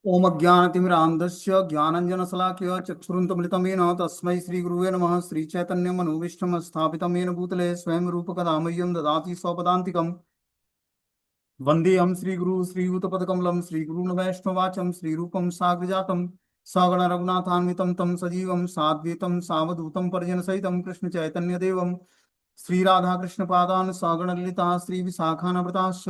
ओम अज्ञानतिमिरान्धस्य ज्ञानञ्जनशलाकया चक्षुरुन्मिलितं येन तस्मै श्रीगुरुवे नमः। श्रीचैतन्यमनोभीष्टं स्थापितं येन भूतले स्वयं रूपकदा मह्यं ददाति स्वपदान्तिकम्। वन्देऽहं श्रीगुरु श्रीयुतपदकमलं श्रीगुरून् वैष्णवाचं श्रीरूपं साग्रजातं सगण रघुनाथान्वितं तं सजीवं साद्वैतं सावधूतं परिजनसहितं कृष्णचैतन्यदेवं श्रीराधाकृष्णपादान् सगणललिता श्रीविशाखान्विताश्च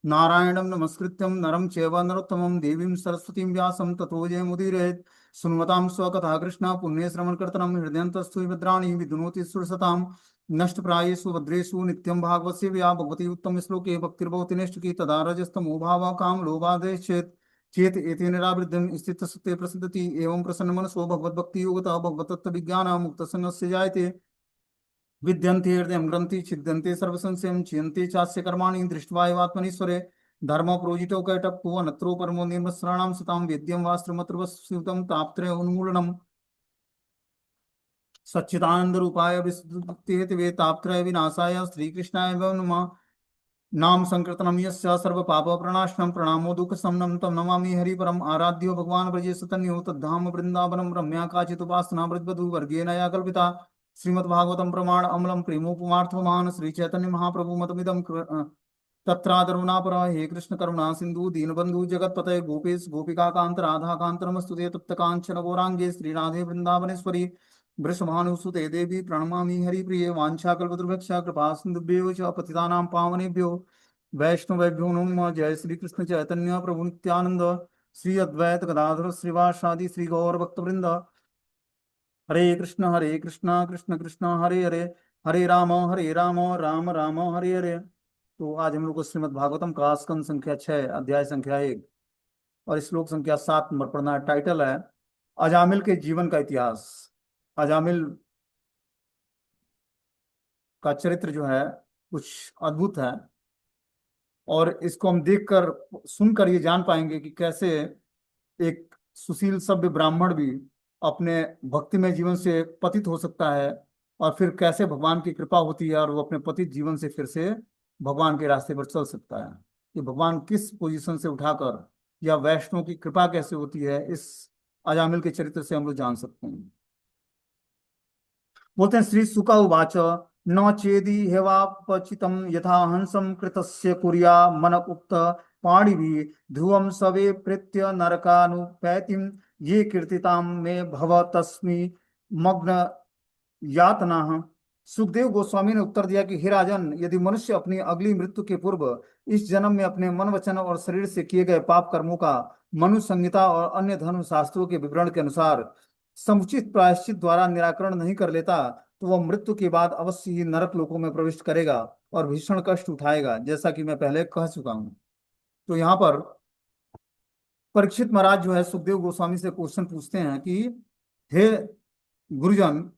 नारायणं नमस्कृत्यं नरं चैव नरोत्तमं देवीं सरस्वतीं व्यासं ततो जयमुदीरयेत्। सुन्वतां स्वकथा कृष्ण पुण्यश्रवणकीर्तनं हृदयन्तस्थु भद्राणि विदुनोति सुरसताम्। नष्टप्रायेषु भद्रेषु नित्यं भागवस्य व्या भगवती उत्तम श्लोके भक्तिर्भवति नष्टकी तदा रजस्तमो भावः काम लोभादेश्चेत् चेत एतेन निरावृद्धं स्थितसत्ये प्रसिद्धति एवं प्रसन्नमनसो भगवद्भक्ति योगतः भगवतत्त्वविज्ञानं मुक्तसंगस्य जायते। विद्यन्ते हृदयं ग्रन्थि छिद्यन्ते सर्वसंशयं छियन्ते चास्य कर्माणि दृष्ट्वा एवात्मनीश्वरे धर्म प्रोजितो कैटप्पो अनत्रो परमो निर्मत्सराणां सतां वेद्यं वास्त्रमत्रवस्युतं तापत्रय उन्मूलनम् सच्चिदानंद रूपाय विस्तृते तापत्रय विनाशाय श्रीकृष्णाय नमः। नाम संकीर्तनम यस्य सर्व पाप प्रणाशनम प्रणामो दुख समनम तम नमामि हरि परम आराध्यो भगवान ब्रजे सतन्यो तद्धाम वृंदावनम रम्या काचित उपासना ब्रजवधु वर्गेण या कल्पिता। श्रीमद्भागवतम प्रमाण अमलम प्रेमोपमार्थमान श्री चैतन्य महाप्रभु मतमिदम तत्रादरुणा पर हे कृष्ण करुणा सिंधु दीनबंधु जगतपते गोपेश गोपिका कांत राधा कांत नमस्तुते तप्त कांचन गौरांगे श्री राधे वृंदावनेश्वरी वृषभानुसुते देवी प्रणमामि हरिप्रिये वाञ्छाकल्पतरुभ्यश्च कृपा सिन्धुभ्यो च पतितानां पावनेभ्यो वैष्णवेभ्यो नमः। जय श्री कृष्ण चैतन्य प्रभु नित्यानंद श्री अद्वैत गदाधर श्रीवासादि श्री गौर भक्तवृंद। हरे कृष्ण कृष्ण कृष्ण हरे हरे हरे राम राम राम हरे हरे। तो आज हम लोग को श्रीमद् भागवतम का स्कंद संख्या 6 अध्याय संख्या 1 और श्लोक संख्या 7 नंबर पढ़ना है। टाइटल है अजामिल के जीवन का इतिहास। अजामिल का चरित्र जो है कुछ अद्भुत है और इसको हम देखकर सुनकर ये जान पाएंगे कि कैसे एक सुशील सभ्य ब्राह्मण भी अपने भक्तिमय जीवन से पतित हो सकता है और फिर कैसे भगवान की कृपा होती है और वो अपने पतित जीवन से फिर से भगवान के रास्ते पर चल सकता है। कि भगवान किस पोजीशन से उठाकर या वैष्णव की कृपा कैसे होती है इस अजामिल के चरित्र से हम लोग जान सकते हैं। बोलते हैं श्री सुका उवाच न चेदि हेवापचितं यथा हंसं कृतस्य कुर्या मन उक्त पाणिभिः ध्रुवं सवे प्रेत्य नरकानुपैतिं ये कीर्तितां मे भव तस्मै मग्न यातनाः। सुखदेव गोस्वामी ने उत्तर दिया कि हे राजन, यदि मनुष्य अपनी अगली मृत्यु के पूर्व इस जन्म में अपने मन वचन और शरीर से किए गए पाप कर्मों का मनु संहिता और अन्य धर्म शास्त्रों के विवरण के अनुसार समुचित प्रायश्चित द्वारा निराकरण नहीं कर लेता तो वह मृत्यु के बाद अवश्य ही नरक लोकों में प्रविष्ट करेगा और भीषण कष्ट उठाएगा, जैसा कि मैं पहले कह चुका हूं। तो यहाँ पर परीक्षित महाराज जो है सुखदेव गोस्वामी से क्वेश्चन पूछते हैं कि हे गुरुजन,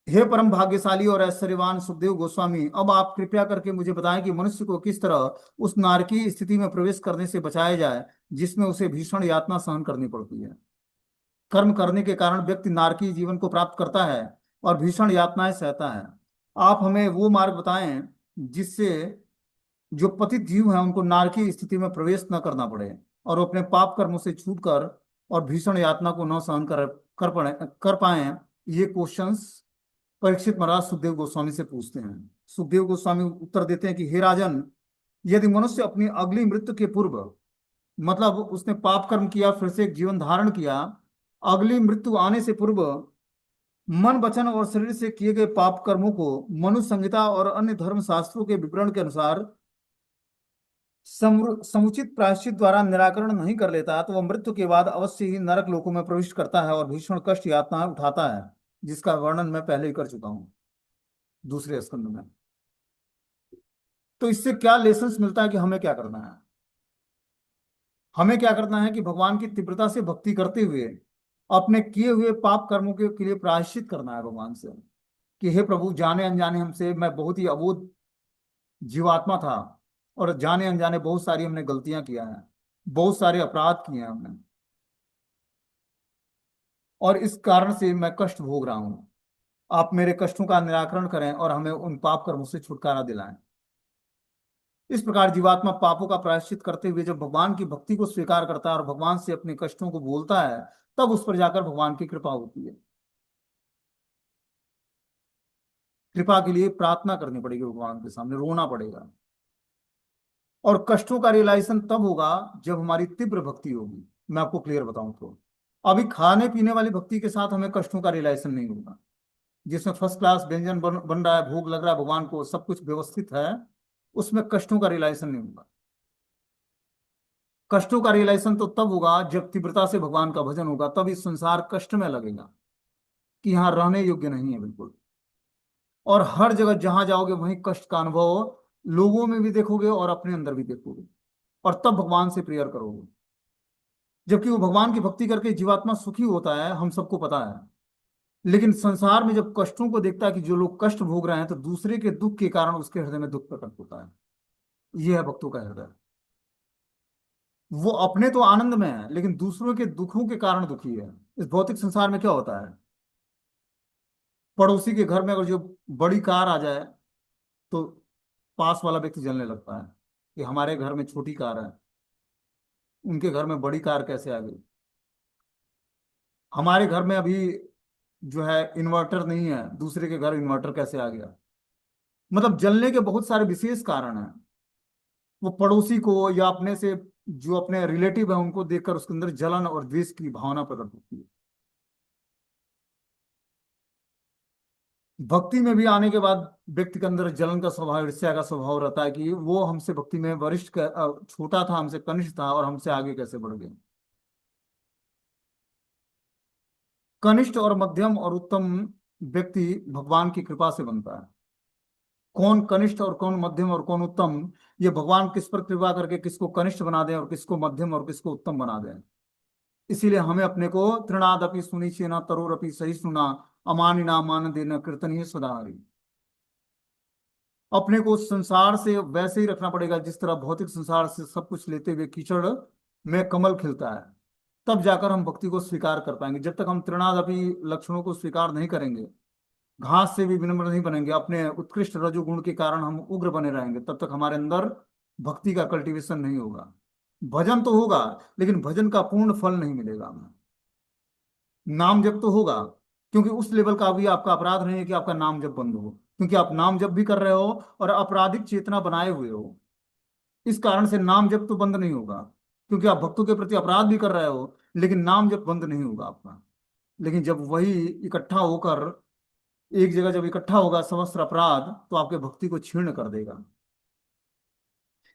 हे परम भाग्यशाली और ऐश्वर्यवान सुखदेव गोस्वामी, अब आप कृपया करके मुझे बताएं कि मनुष्य को किस तरह उस नारकीय स्थिति में प्रवेश करने से बचाया जाए जिसमें उसे भीषण यातना सहन करनी पड़ती है। कर्म करने के कारण व्यक्ति नारकीय जीवन को प्राप्त करता है और भीषण यातनाएं सहता है। आप हमें वो मार्ग बताएं जिससे जो पतित जीव हैं उनको नारकीय स्थिति में प्रवेश न करना पड़े और वो अपने पाप कर्मों से छूटकर और भीषण यातना को न सहन कर पाए। ये क्वेश्चंस परीक्षित महाराज सुखदेव गोस्वामी से पूछते हैं। सुखदेव गोस्वामी उत्तर देते हैं कि हे राजन, यदि मनुष्य अपनी अगली मृत्यु के पूर्व, मतलब उसने पाप कर्म किया फिर से एक जीवन धारण किया, अगली मृत्यु आने से पूर्व मन वचन और शरीर से किए गए पाप कर्मों को मनु संहिता और अन्य धर्म शास्त्रों के विवरण के अनुसार समुचित प्रायश्चित द्वारा निराकरण नहीं कर लेता तो वह मृत्यु के बाद अवश्य ही नरक लोकों में प्रविष्ट करता है और भीषण कष्ट यातना उठाता है, जिसका वर्णन मैं पहले ही कर चुका हूं दूसरे स्कंद में। तो इससे क्या लेसन्स मिलता है कि हमें क्या करना है? हमें क्या करना है कि भगवान की तीव्रता से भक्ति करते हुए अपने किए हुए पाप कर्मों के लिए प्रायश्चित करना है भगवान से कि हे प्रभु, जाने अनजाने हमसे, मैं बहुत ही अबोध जीवात्मा था और जाने अनजाने बहुत सारी हमने गलतियां किया है, बहुत सारे अपराध किए हैं हमने, और इस कारण से मैं कष्ट भोग रहा हूं। आप मेरे कष्टों का निराकरण करें और हमें उन पाप कर्मों से छुटकारा दिलाएं। इस प्रकार जीवात्मा पापों का प्रायश्चित करते हुए जब भगवान की भक्ति को स्वीकार करता है और भगवान से अपने कष्टों को बोलता है, तब उस पर जाकर भगवान की कृपा होती है। कृपा के लिए प्रार्थना करनी पड़ेगी, भगवान के सामने रोना पड़ेगा। और कष्टों का रियलाइजेशन तब होगा जब हमारी तीव्र भक्ति होगी। मैं आपको क्लियर बताऊं तो अभी खाने पीने वाली भक्ति के साथ हमें कष्टों का रियलाइजेशन नहीं होगा। जिसमें फर्स्ट क्लास व्यंजन बन रहा है, भोग लग रहा है भगवान को, सब कुछ व्यवस्थित है, उसमें कष्टों का रियलाइजेशन नहीं होगा। कष्टों का रियलाइजेशन तो तब होगा जब तीव्रता से भगवान का भजन होगा, तब इस संसार कष्ट में लगेगा कि यहाँ रहने योग्य नहीं है बिल्कुल। और हर जगह जहां जाओगे वहीं कष्ट का अनुभव लोगों में भी देखोगे और अपने अंदर भी देखोगे। और तब भगवान से प्रेयर करोगे। जबकि वो भगवान की भक्ति करके जीवात्मा सुखी होता है, हम सबको पता है। लेकिन संसार में जब कष्टों को देखता है कि जो लोग कष्ट भोग रहे हैं, तो दूसरे के दुख के कारण उसके हृदय में दुख प्रकट होता है। यह है भक्तों का हृदय। वो अपने तो आनंद में है, लेकिन दूसरों के दुखों के कारण दुखी है। इस भौतिक संसार में क्या होता है, पड़ोसी के घर में अगर जो बड़ी कार आ जाए, तो पास वाला व्यक्ति जलने लगता है कि हमारे घर में छोटी कार है, उनके घर में बड़ी कार कैसे आ गई। हमारे घर में अभी जो है इन्वर्टर नहीं है, दूसरे के घर इन्वर्टर कैसे आ गया। मतलब जलने के बहुत सारे विशेष कारण हैं। वो पड़ोसी को या अपने से जो अपने रिलेटिव है उनको देखकर उसके अंदर जलन और द्वेष की भावना प्रकट होती है। भक्ति में भी आने के बाद व्यक्ति के अंदर जलन का स्वभाव, ईर्ष्या का स्वभाव रहता है कि वो हमसे भक्ति में छोटा था, हमसे कनिष्ठ था और हमसे आगे कैसे बढ़ गए। कनिष्ठ और मध्यम और उत्तम व्यक्ति भगवान की कृपा से बनता है। कौन कनिष्ठ और कौन मध्यम और कौन उत्तम, ये भगवान किस पर कृपा करके किसको कनिष्ठ बना दे और किसको मध्यम और किसको उत्तम बना दे। इसीलिए हमें अपने को तृणादपि सुनिचेना तरोरपि सहिष्णुना अमानिना मान देना कीर्तनीय सदा हरि। अपने को संसार से वैसे ही रखना पड़ेगा जिस तरह भौतिक संसार से सब कुछ लेते हुए कीचड़ में कमल खिलता है। तब जाकर हम भक्ति को स्वीकार कर पाएंगे। जब तक हम तृणादपि लक्षणों को स्वीकार नहीं करेंगे, घास से भी विनम्र नहीं बनेंगे, अपने उत्कृष्ट रजोगुण के कारण हम उग्र बने रहेंगे, तब तक हमारे अंदर भक्ति का कल्टीवेशन नहीं होगा। भजन तो होगा, लेकिन भजन का पूर्ण फल नहीं मिलेगा हमें। नाम जप तो होगा, क्योंकि उस लेवल का अभी आपका अपराध नहीं है कि आपका नाम जप बंद हो, क्योंकि आप नाम जप भी कर रहे हो और आपराधिक चेतना बनाए हुए हो। इस कारण से नाम जप तो बंद नहीं होगा, क्योंकि आप भक्तों के प्रति अपराध भी कर रहे हो, लेकिन नाम जप बंद नहीं होगा आपका। लेकिन जब वही इकट्ठा होकर एक जगह जब इकट्ठा होगा सहस्त्र अपराध, तो आपके भक्ति को क्षीण कर देगा।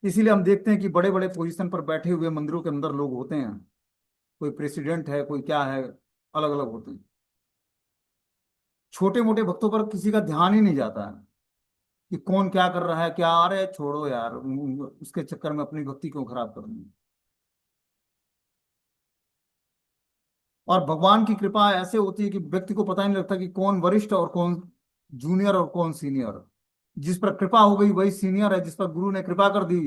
इसीलिए हम देखते हैं कि बड़े बड़े पोजीशन पर बैठे हुए मंदिरों के अंदर लोग होते हैं, कोई प्रेसिडेंट है, कोई क्या है, अलग अलग होते हैं। छोटे मोटे भक्तों पर किसी का ध्यान ही नहीं जाता है कि कौन क्या कर रहा है, क्या आ रहा है, छोड़ो यार, उसके चक्कर में अपनी भक्ति क्यों खराब करनी है। और भगवान की कृपा ऐसे होती है कि व्यक्ति को पता ही नहीं लगता कि कौन वरिष्ठ और कौन जूनियर और कौन सीनियर। जिस पर कृपा हो गई वही सीनियर है, जिस पर गुरु ने कृपा कर दी,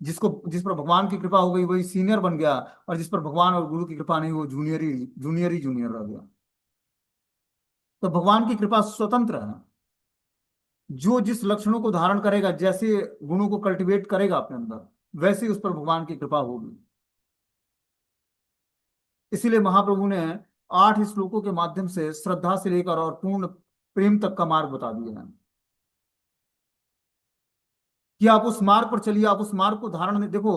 जिस पर भगवान की कृपा हो गई वही सीनियर बन गया, और जिस पर भगवान और गुरु की कृपा नहीं, वो जूनियर रह गया। तो भगवान की कृपा स्वतंत्र है। जो जिस लक्षणों को धारण करेगा, जैसे गुणों को कल्टीवेट करेगा अपने अंदर, वैसे ही उस पर भगवान की कृपा होगी। इसीलिए महाप्रभु ने 8 श्लोकों के माध्यम से श्रद्धा से लेकर और पूर्ण प्रेम तक का मार्ग बता दिया है कि आप उस मार्ग पर चलिए, आप उस मार्ग को धारण में देखो।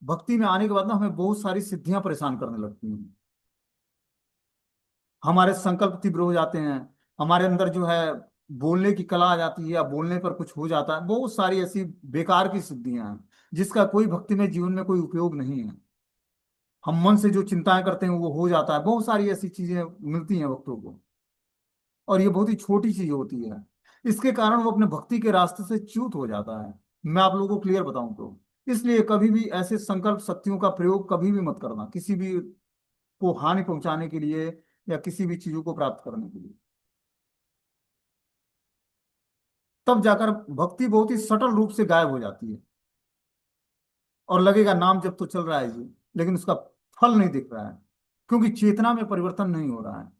भक्ति में आने के बाद ना हमें बहुत सारी सिद्धियां परेशान करने लगती हैं। हमारे संकल्प तीव्र हो जाते हैं, हमारे अंदर जो है बोलने की कला आ जाती है, या बोलने पर कुछ हो जाता है। बहुत सारी ऐसी बेकार की सिद्धियां हैं जिसका कोई भक्ति में जीवन में कोई उपयोग नहीं है। हम मन से जो चिंताएं करते हैं वो हो जाता है। बहुत सारी ऐसी चीजें मिलती हैं भक्तों को, और ये बहुत ही छोटी चीज होती है। इसके कारण वो अपने भक्ति के रास्ते से च्युत हो जाता है। मैं आप लोगों को क्लियर बताऊं तो इसलिए कभी भी ऐसे संकल्प शक्तियों का प्रयोग कभी भी मत करना, किसी भी को हानि पहुंचाने के लिए या किसी भी चीजों को प्राप्त करने के लिए। तब जाकर भक्ति बहुत ही सटल रूप से गायब हो जाती है, और लगेगा नाम जब तो चल रहा है जी, लेकिन उसका फल नहीं दिख रहा है, क्योंकि चेतना में परिवर्तन नहीं हो रहा है।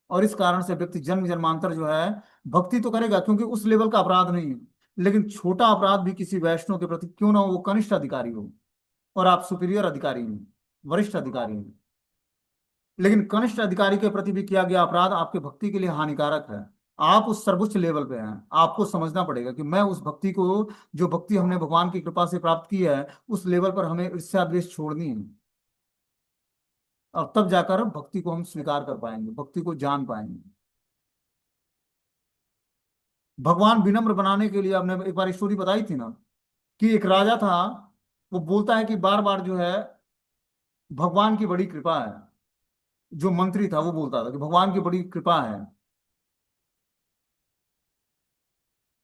और इस कारण से व्यक्ति जन्म जन्मांतर जो है भक्ति तो करेगा, क्योंकि उस लेवल का अपराध नहीं है। लेकिन छोटा अपराध भी किसी वैष्णव के प्रति, क्यों ना हो वो कनिष्ठ अधिकारी हो और आप सुपीरियर अधिकारी हैं, वरिष्ठ अधिकारी हैं, लेकिन कनिष्ठ अधिकारी के प्रति भी किया गया अपराध आपके भक्ति के लिए हानिकारक है। आप उस सर्वोच्च लेवल पे हैं, आपको समझना पड़ेगा कि मैं उस भक्ति को, जो भक्ति हमने भगवान की कृपा से प्राप्त की है, उस लेवल पर हमें ईर्ष्या द्वेष छोड़नी है। और तब जाकर भक्ति को हम स्वीकार कर पाएंगे, भक्ति को जान पाएंगे। भगवान विनम्र बनाने के लिए, आपने एक बार स्टोरी बताई थी ना, कि एक राजा था, वो बोलता है कि बार बार जो है भगवान की बड़ी कृपा है। जो मंत्री था वो बोलता था कि भगवान की बड़ी कृपा है।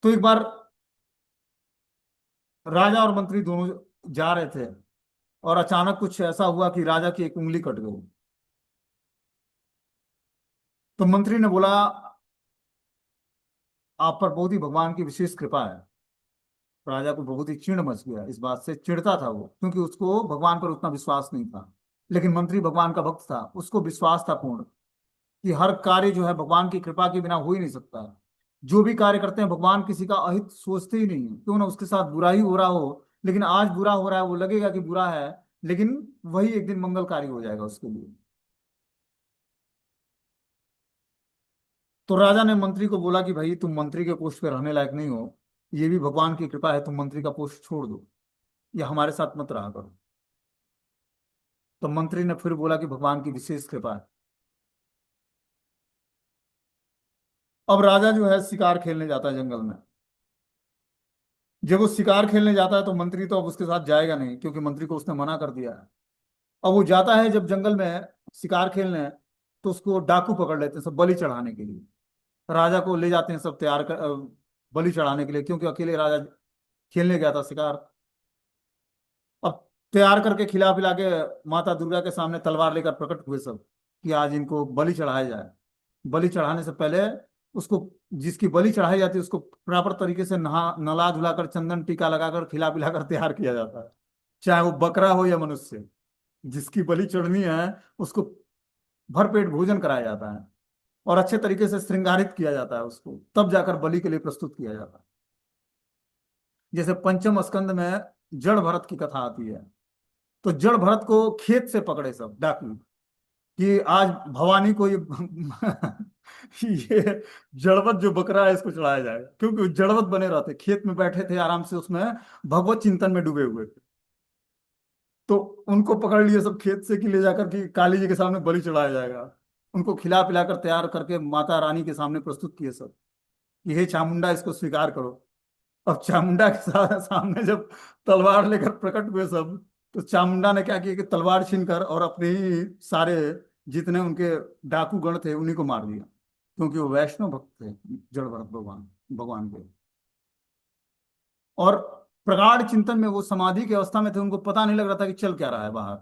तो एक बार राजा और मंत्री दोनों जा रहे थे, और अचानक कुछ ऐसा हुआ कि राजा की एक उंगली कट गई। तो मंत्री ने बोला, आप पर बहुत ही भगवान की विशेष कृपा है। राजा को बहुत ही चिढ़ मच गया, इस बात से चिढ़ता था वो, क्योंकि उसको भगवान पर उतना विश्वास नहीं था। लेकिन मंत्री भगवान का भक्त था, उसको विश्वास था पूर्ण कि हर कार्य जो है भगवान की कृपा के बिना हो ही नहीं सकता। जो भी कार्य करते हैं भगवान किसी का अहित सोचते ही नहीं है, क्यों ना उसके साथ बुरा ही हो रहा हो। लेकिन आज बुरा हो रहा है, वो लगेगा कि बुरा है, लेकिन वही एक दिन मंगलकारी हो जाएगा उसके लिए। तो राजा ने मंत्री को बोला कि भाई तुम मंत्री के पोस्ट पे रहने लायक नहीं हो, ये भी भगवान की कृपा है, तुम मंत्री का पोस्ट छोड़ दो, या हमारे साथ मत रहा करो। तो मंत्री ने फिर बोला कि भगवान की विशेष कृपा है। अब राजा जो है शिकार खेलने जाता है जंगल में। जब वो शिकार खेलने जाता है तो मंत्री तो अब उसके साथ जाएगा नहीं, क्योंकि मंत्री को उसने मना कर दिया है। अब वो जाता है जब जंगल में शिकार खेलने, तो उसको डाकू पकड़ लेते हैं सब बलि चढ़ाने के लिए। राजा को ले जाते हैं सब तैयार कर बलि चढ़ाने के लिए, क्योंकि अकेले राजा खेलने गया था शिकार। अब तैयार करके खिला पिला के माता दुर्गा के सामने तलवार लेकर प्रकट हुए सब, कि आज इनको बलि चढ़ाया जाए। बलि चढ़ाने से पहले उसको, जिसकी बलि चढ़ाई जाती है उसको प्रॉपर तरीके से नहा नला धुलाकर चंदन टीका लगाकर खिला पिलाकर तैयार किया जाता है। चाहे वो बकरा हो या मनुष्य, जिसकी बलि चढ़नी है उसको भरपेट भोजन कराया जाता है, और अच्छे तरीके से श्रृंगारित किया जाता है उसको, तब जाकर बलि के लिए प्रस्तुत किया जाता है। जैसे पंचम स्कंद में जड़ भरत की कथा आती है। तो जड़ भरत को खेत से पकड़े सब डाकू, कि आज भवानी को ये ये जड़वत जो बकरा है इसको चढ़ाया जाएगा, क्योंकि वो जड़वत बने रहते, खेत में बैठे थे आराम से, उसमें भगवत चिंतन में डूबे हुए थे। तो उनको पकड़ लिए सब खेत से, कि ले जाकर कि काली जी के सामने बलि चढ़ाया जाएगा। उनको खिला पिलाकर तैयार करके माता रानी के सामने प्रस्तुत किए सब, कि हे चामुंडा इसको स्वीकार करो। अब चामुंडा के सामने जब तलवार लेकर प्रकट हुए सब, तो चामुंडा ने क्या किया कि तलवार छीनकर और अपने ही सारे जितने उनके डाकू गण थे उन्हीं को मार दिया, क्योंकि वो वैष्णव भक्त थे जड़ भरत भगवान भगवान के। और प्रगाढ़ चिंतन में वो समाधि की अवस्था में थे, उनको पता नहीं लग रहा था कि चल क्या रहा है बाहर।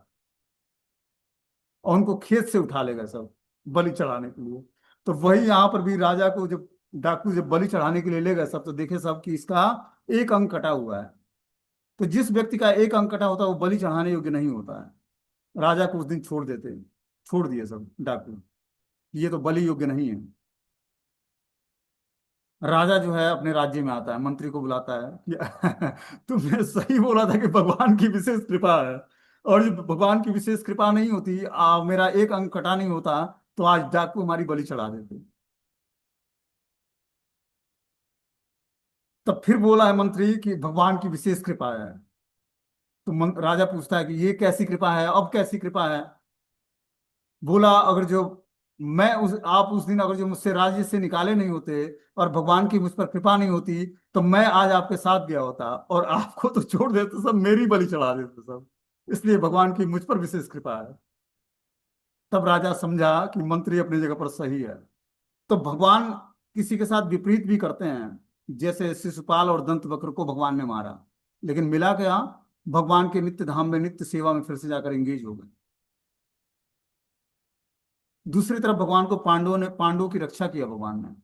और उनको खेत से उठा ले गए सब बलि चढ़ाने के लिए। तो वही यहाँ पर भी राजा को जब डाकू जब बलि चढ़ाने के लिए ले गए सब, तो देखे सब कि इसका एक अंग कटा हुआ है। तो जिस व्यक्ति का एक अंग कटा होता है वो बलि चढ़ाने योग्य नहीं होता है। राजा को उस दिन छोड़ देते, छोड़ दिए सब डाकू, ये तो बलि योग्य नहीं है। राजा जो है अपने राज्य में आता है, मंत्री को बुलाता है कि तुमने सही बोला था कि भगवान की विशेष कृपा है, और जब भगवान की विशेष कृपा नहीं होती, मेरा एक अंग कटा नहीं होता, तो आज डाकू हमारी बलि चढ़ा देते। तब फिर बोला है मंत्री कि भगवान की विशेष कृपा है। तो राजा पूछता है कि ये कैसी कृपा है, अब कैसी कृपा है। बोला, अगर जो मैं उस आप उस दिन अगर जो मुझसे राज्य से निकाले नहीं होते, और भगवान की मुझ पर कृपा नहीं होती, तो मैं आज आपके साथ गया होता, और आपको तो छोड़ देते सब, मेरी बलि चढ़ा देते सब। इसलिए भगवान की मुझ पर विशेष कृपा है। तब राजा समझा कि मंत्री अपनी जगह पर सही है। तो भगवान किसी के साथ विपरीत भी करते हैं, जैसे शिशुपाल और दंतवक्र को भगवान ने मारा, लेकिन मिला क्या, भगवान के नित्य धाम में नित्य सेवा में फिर से जाकर एंगेज हो गए। दूसरी तरफ भगवान को पांडवों की रक्षा किया भगवान ने।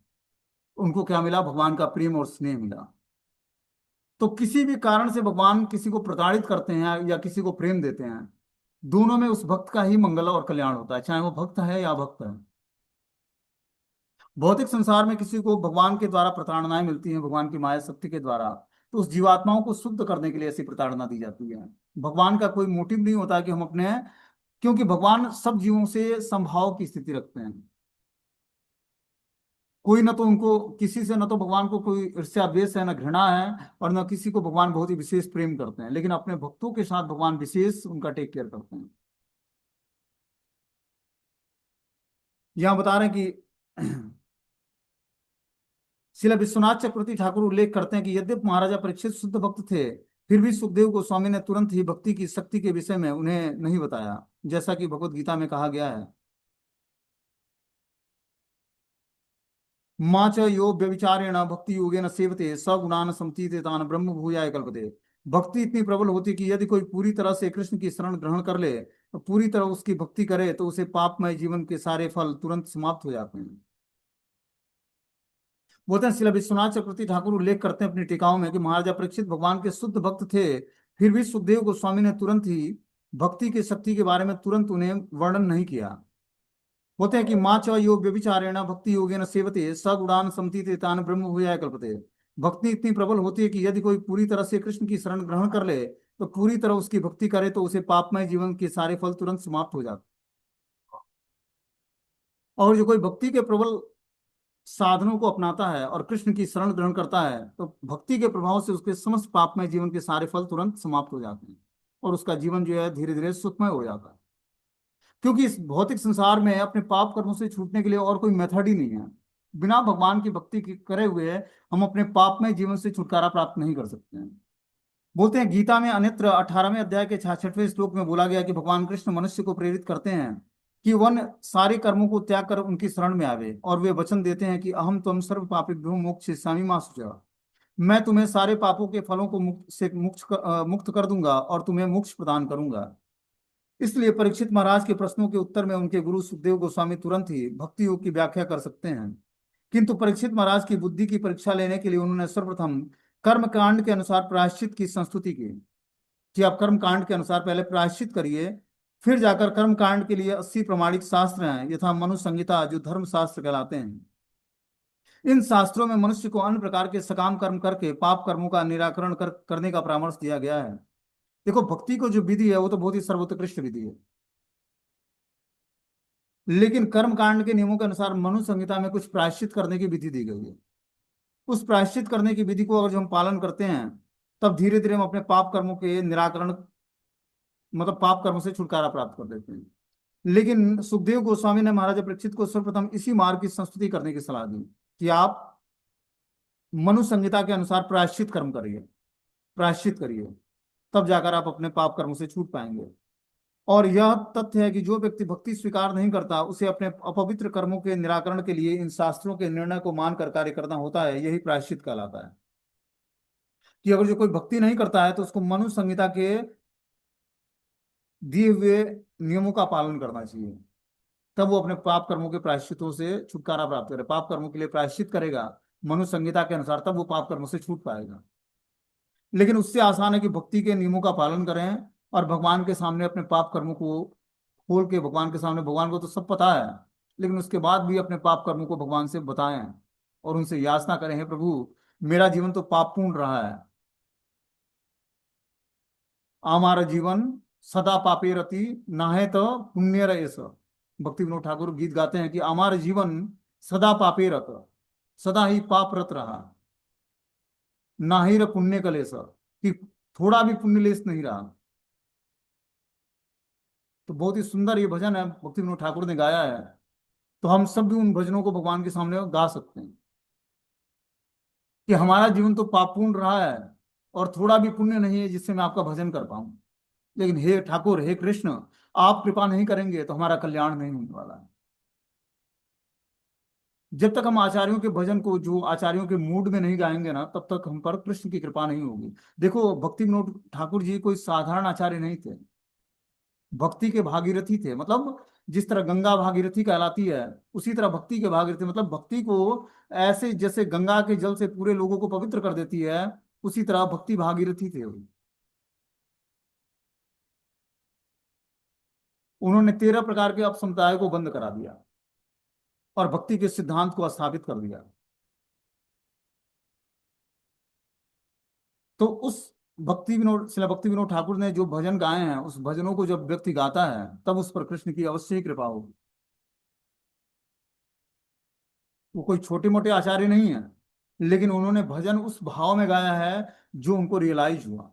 उनको क्या मिला, भगवान का प्रेम और स्नेह मिला। तो किसी भी कारण से भगवान किसी को प्रताड़ित करते हैं या किसी को प्रेम देते हैं, दोनों में उस भक्त का ही मंगल और कल्याण होता है, चाहे वो भक्त है या भक्त है। भौतिक संसार में किसी को भगवान के द्वारा प्रताड़नाएं मिलती हैं, भगवान की माया शक्ति के द्वारा, तो उस जीवात्माओं को शुद्ध करने के लिए ऐसी प्रताड़ना दी जाती है। भगवान का कोई मोटिव नहीं होता कि हम अपने, क्योंकि भगवान सब जीवों से समभाव की स्थिति रखते हैं। कोई ना तो उनको किसी से, ना तो भगवान को कोई ईर्ष्या द्वेष है, ना घृणा है, और ना किसी को भगवान बहुत ही विशेष प्रेम करते हैं, लेकिन अपने भक्तों के साथ भगवान विशेष उनका टेक केयर करते हैं। यहाँ बता रहे हैं कि श्रील विश्वनाथ चक्रवर्ती ठाकुर उल्लेख करते हैं कि यद्यपि महाराजा परीक्षित शुद्ध भक्त थे, फिर भी सुखदेव गोस्वामी ने तुरंत ही भक्ति की शक्ति के विषय में उन्हें नहीं बताया, जैसा कि भगवत गीता में कहा गया है। माँ च यो व्यभिचारेण भक्ति योगेन सेवते स गुणान समतीते तान ब्रह्म भूयाय कल्पते। भक्ति इतनी प्रबल होती है कि यदि कोई पूरी तरह से कृष्ण की शरण ग्रहण कर ले, तो पूरी तरह उसकी भक्ति करे, तो उसे पापमय जीवन के सारे फल तुरंत समाप्त हो जाते हैं। बोलते हैं श्रील विश्वनाथ चक्रवर्ती ठाकुर उल्लेख करते हैं अपनी टीकाओं में कि महाराजा परीक्षित भगवान के शुद्ध भक्त थे, फिर भी सुखदेव गोस्वामी ने तुरंत ही भक्ति की शक्ति के बारे में तुरंत उन्हें वर्णन नहीं किया। होते हैं कि माँ च यो व्यभिचारेण भक्ति योगेन सेवते स गुणान समतीते तान ब्रह्म भूयाय कल्पते। भक्ति इतनी प्रबल होती है कि यदि कोई पूरी तरह से कृष्ण की शरण ग्रहण कर ले, तो पूरी तरह उसकी भक्ति करे, तो उसे पापमय जीवन के सारे फल तुरंत समाप्त हो जाते। और जो कोई भक्ति के प्रबल साधनों को अपनाता है और कृष्ण की शरण ग्रहण करता है, तो भक्ति के प्रभाव से उसके समस्त पापमय जीवन के सारे फल तुरंत समाप्त हो जाते हैं, और उसका जीवन जो है धीरे धीरे सुखमय हो जाता है। क्योंकि इस भौतिक संसार में अपने पाप कर्मों से छूटने के लिए और कोई मेथड ही नहीं है। बिना भगवान की भक्ति करे हुए हम अपने पापमय जीवन से छुटकारा प्राप्त नहीं कर सकते हैं। बोलते हैं गीता में अन्यत्र 18वें अध्याय के 66वें श्लोक में बोला गया कि भगवान कृष्ण मनुष्य को प्रेरित करते हैं कि वन सारे कर्मों को त्याग कर उनकी शरण में आवे, और वे वचन देते हैं कि अहम त्वं सर्व पापेभ्यो मोक्षयिष्यामि मा शुचः। मैं तुम्हें सारे पापों के फलों को मुक्त कर दूंगा और तुम्हें मोक्ष प्रदान करूंगा। इसलिए परीक्षित महाराज के प्रश्नों के उत्तर में उनके गुरु सुखदेव गोस्वामी तुरंत ही भक्ति योग की व्याख्या कर सकते हैं। किंतु परीक्षित महाराज की बुद्धि की परीक्षा लेने के लिए उन्होंने सर्वप्रथम कर्म कांड के अनुसार प्रायश्चित की संस्तुति की, कि आप कर्म कांड के अनुसार पहले प्रायश्चित करिए, फिर जाकर कर्म कांड के लिए 80 प्रमाणिक शास्त्र हैं, यथा मनु संहिता, जो धर्म शास्त्र कहलाते हैं। इन शास्त्रों में मनुष्य को अन्य प्रकार के सकाम कर्म करके पाप कर्मों का निराकरण करने का परामर्श दिया गया है। देखो, भक्ति को जो विधि है वो तो बहुत ही सर्वोत्कृष्ट विधि है, लेकिन कर्म कांड के नियमों के अनुसार मनु संहिता में कुछ प्रायश्चित करने की विधि दी गई है। उस प्रायश्चित करने की विधि को अगर जो हम पालन करते हैं, तब धीरे धीरे हम अपने पाप कर्मों के निराकरण, मतलब पाप कर्मों से छुटकारा प्राप्त कर देते हैं। लेकिन सुखदेव गोस्वामी ने महाराजा परीक्षित को सर्वप्रथम इसी मार्ग की संस्तुति करने की सलाह दी, कि आप मनु संहिता के अनुसार प्रायश्चित कर्म करिए, प्रायश्चित करिए, तब जाकर आप अपने पाप कर्मों से छूट पाएंगे। और यह तथ्य है कि जो व्यक्ति भक्ति स्वीकार नहीं करता, उसे अपने अपवित्र कर्मों के निराकरण के लिए इन शास्त्रों के निर्णय को मानकर कार्य करना होता है। यही प्रायश्चित कहलाता है। कि अगर जो कोई भक्ति नहीं करता है, तो उसको मनु संहिता के दिए हुए नियमों का पालन करना चाहिए, तब वो अपने पाप कर्मों के प्रायश्चितों से छुटकारा प्राप्त करे। पाप कर्मों के लिए प्रायश्चित करेगा मनु संहिता के अनुसार, तब वो पाप कर्मों से छूट पाएगा। लेकिन उससे आसान है कि भक्ति के नियमों का पालन करें और भगवान के सामने अपने पाप कर्मों को खोल के, भगवान के सामने, भगवान को तो सब पता है, लेकिन उसके बाद भी अपने पाप कर्मों को भगवान से बताएं और उनसे याचना करें, हे प्रभु, मेरा जीवन तो पापपूर्ण रहा है, हमारा जीवन सदा पापे रति, नाहे तो पुण्य रएस। भक्ति विनोद ठाकुर गीत गाते हैं कि हमारा जीवन सदा पापे रत, सदा ही पापरत रहा, ना ही र पुण्य कलेस, कि थोड़ा भी पुण्य लेस नहीं रहा। तो बहुत ही सुंदर ये भजन है, भक्ति विनोद ठाकुर ने गाया है। तो हम सब भी उन भजनों को भगवान के सामने गा सकते हैं कि हमारा जीवन तो पापपूर्ण रहा है और थोड़ा भी पुण्य नहीं है जिससे मैं आपका भजन कर पाऊं, लेकिन हे ठाकुर, हे कृष्ण, आप कृपा नहीं करेंगे तो हमारा कल्याण नहीं होने वाला है। जब तक हम आचार्यों के भजन को, जो आचार्यों के मूड में नहीं गाएंगे ना, तब तक हम पर कृष्ण की कृपा नहीं होगी। देखो, भक्ति विनोद ठाकुर जी कोई साधारण आचार्य नहीं थे, भक्ति के भागीरथी थे। मतलब जिस तरह गंगा भागीरथी कहलाती है, उसी तरह भक्ति के भागीरथी, मतलब भक्ति को ऐसे जैसे गंगा के जल से पूरे लोगों को पवित्र कर देती है, उसी तरह भक्ति भागीरथी थे वो। उन्होंने 13 प्रकार के अपसंप्रदाय को बंद करा दिया। और भक्ति के सिद्धांत को स्थापित कर दिया। तो उस श्रील भक्ति विनोद ठाकुर ने जो भजन गाए हैं, उस भजनों को जब व्यक्ति गाता है तब उस पर कृष्ण की अवश्य ही कृपा होगी। वो कोई छोटे मोटे आचार्य नहीं है, लेकिन उन्होंने भजन उस भाव में गाया है जो उनको रियलाइज हुआ